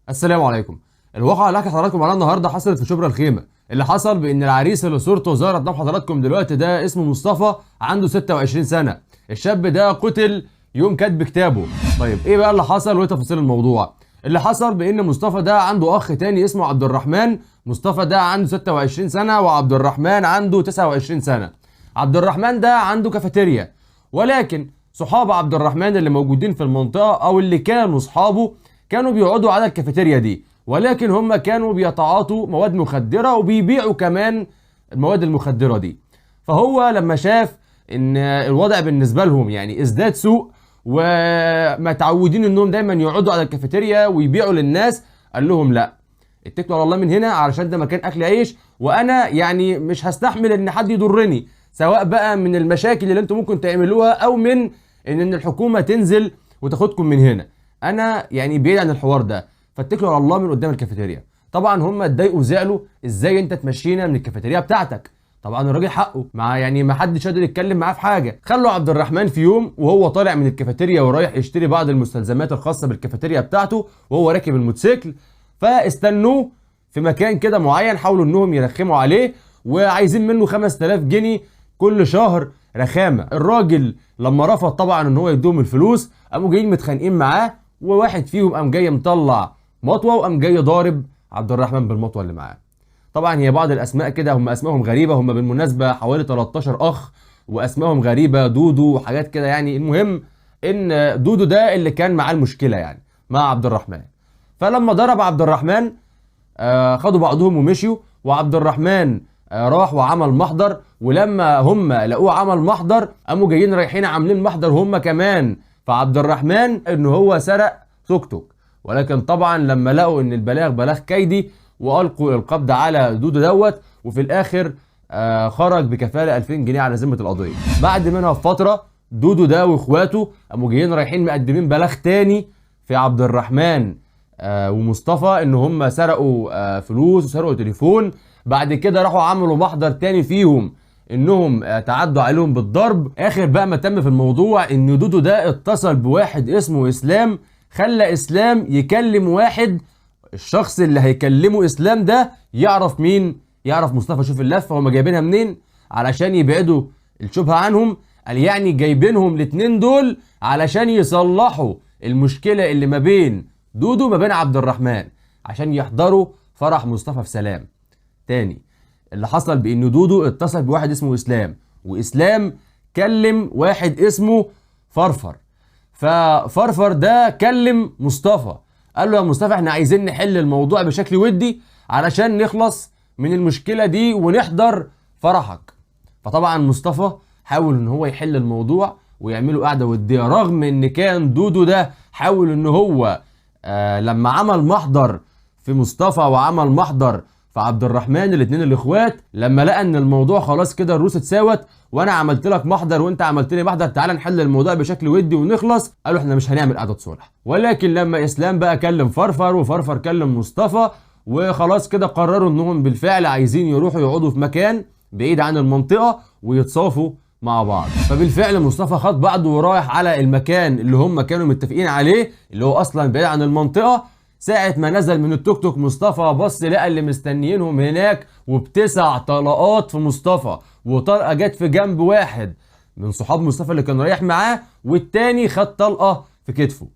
السلام عليكم. الواقعة اللي هحكي حضراتكم عليها النهارده حصلت في شبرا الخيمة. اللي حصل بان العريس اللي صورته ظهرت قدام حضراتكم دلوقتي ده اسمه مصطفى، عنده 26 سنة. الشاب ده قتل يوم كتب كتابه. طيب ايه بقى اللي حصل وايه تفاصيل الموضوع؟ اللي حصل بان مصطفى ده عنده اخ تاني اسمه عبد الرحمن. مصطفى ده عنده 26 سنة وعبد الرحمن عنده 29 سنة. عبد الرحمن ده عنده كافيتيريا، ولكن صحاب عبد الرحمن اللي موجودين في المنطقة او اللي كانوا صحابه كانوا بيقعدوا على الكافيتيريا دي، ولكن هم كانوا بيتعاطوا مواد مخدرة وبيبيعوا كمان المواد المخدرة دي. فهو لما شاف ان الوضع بالنسبة لهم يعني ازداد سوء ومتعودين انهم دايما يقعدوا على الكافيتيريا ويبيعوا للناس، قال لهم لا، اتكلوا على الله من هنا علشان ده مكان اكل عيش، وانا يعني مش هستحمل ان حد يضرني، سواء بقى من المشاكل اللي انتم ممكن تعملوها او من ان الحكومة تنزل وتاخدكم من هنا. انا يعني بعيد عن الحوار ده، فاتكلوا على الله من قدام الكافيتيريا. طبعا هم اتضايقوا وزعلوا، ازاي انت تمشينا من الكافيتيريا بتاعتك؟ طبعا الراجل حقه، يعني ما حدش قادر يتكلم معاه في حاجه. خلوا عبد الرحمن في يوم وهو طالع من الكافيتيريا ورايح يشتري بعض المستلزمات الخاصه بالكافيتيريا بتاعته وهو راكب الموتوسيكل، فاستنوه في مكان كده معين، حاولوا انهم يرخموا عليه وعايزين منه 5000 جنيه كل شهر رخامه. الراجل لما رفض طبعا ان هو يديهم الفلوس، قاموا جايين متخانقين معاه، وواحد فيهم قام جاي مطلع مطوه وقام جاي ضارب عبد الرحمن بالمطوه اللي معاه. طبعا هي بعض الاسماء كده هم اسمائهم غريبه، هم بالمناسبه حوالي 13 اخ واسمائهم غريبه، دودو وحاجات كده يعني. المهم ان دودو ده اللي كان معاه المشكله يعني مع عبد الرحمن. فلما ضرب عبد الرحمن خدوا بعضهم ومشيوا، وعبد الرحمن راح وعمل محضر، ولما هم لقوه عمل محضر قاموا جايين رايحين عاملين محضر هم كمان فعبد الرحمن ان هو سرق توك توك. ولكن طبعا لما لقوا ان البلاغ بلاغ كيدي والقوا القبض على دودو دوت، وفي الاخر خرج بكفاله 2000 جنيه على ذمه القضيه. بعد منها بفتره دودو ده واخواته قاموا جايين رايحين مقدمين بلاغ تاني في عبد الرحمن ومصطفى ان هم سرقوا فلوس وسرقوا تليفون. بعد كده راحوا عملوا محضر تاني فيهم انهم تعدوا عليهم بالضرب. اخر بقى ما تم في الموضوع ان دودو ده اتصل بواحد اسمه اسلام، خلى اسلام يكلم واحد، الشخص اللي هيكلمه اسلام ده يعرف مين؟ يعرف مصطفى. شوف اللفه هم جايبينها منين علشان يبعدوا الشبهه عنهم. قال يعني جايبينهم الاتنين دول علشان يصلحوا المشكله اللي ما بين دودو وما بين عبد الرحمن، عشان يحضروا فرح مصطفى في سلام. تاني، اللي حصل بان دودو اتصل بواحد اسمه اسلام، واسلام كلم واحد اسمه فرفر، ففرفر ده كلم مصطفى قال له يا مصطفى احنا عايزين نحل الموضوع بشكل ودي علشان نخلص من المشكلة دي ونحضر فرحك. فطبعا مصطفى حاول ان هو يحل الموضوع ويعملوا قعدة ودية، رغم ان كان دودو ده حاول ان هو لما عمل محضر في مصطفى وعمل محضر في عبد الرحمن، الاتنين الاخوات، لما لقى ان الموضوع خلاص كده الروس اتساوت وانا عملت لك محضر وانت عملت لي محضر، تعالى نحل الموضوع بشكل ودي ونخلص، قالوا احنا مش هنعمل قعده صلح. ولكن لما اسلام بقى كلم فرفر وفرفر كلم مصطفى، وخلاص كده قرروا انهم بالفعل عايزين يروحوا يقعدوا في مكان بعيد عن المنطقه ويتصافوا مع بعض. فبالفعل مصطفى خد بعضه ورايح على المكان اللي هم كانوا متفقين عليه، اللي هو اصلا بعيد عن المنطقه. ساعة ما نزل من التوك توك مصطفى بص لقى اللي مستنيينهم هناك وبتسع طلقات في مصطفى، وطلقة جت في جنب واحد من صحاب مصطفى اللي كان رايح معاه، والتاني خد طلقة في كتفه.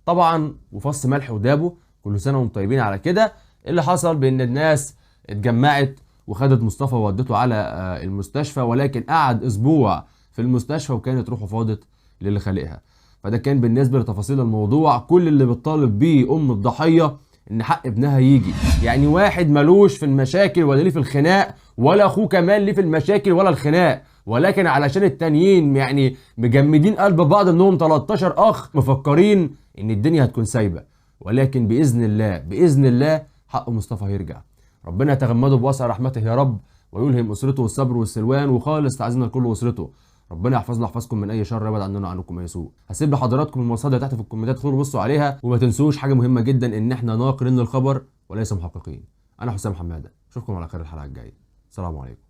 طبعا وفص ملح ودابه، كل سنة وانتم طيبين على كده. اللي حصل بان الناس اتجمعت وخدت مصطفى وودته على المستشفى، ولكن قعد اسبوع في المستشفى وكانت روحه فاضت للي خالقها. فده كان بالنسبه لتفاصيل الموضوع. كل اللي بتطالب بيه ام الضحيه ان حق ابنها يجي، يعني واحد ملوش في المشاكل ولا ليه في الخناق، ولا اخوه كمان ليه في المشاكل ولا الخناق، ولكن علشان التانيين يعني مجمدين قلب بعض انهم 13 اخ مفكرين ان الدنيا هتكون سايبه. ولكن باذن الله باذن الله حق مصطفى هيرجع. ربنا يتغمده بواسع رحمته يا رب، ويلهم اسرته الصبر والسلوان، وخالص تعزينا لكل اسرته. ربنا يحفظنا يحفظكم من اي شر، يبعد عننا وعنكم اي سوء. هسيب لحضراتكم المصادر تحت في الكومنتات، خدوا بصوا عليها، وما تنسوش حاجه مهمه جدا ان احنا ناقلين الخبر وليس محققين. انا حسام حماده، اشوفكم على خير الحلقه الجايه. السلام عليكم.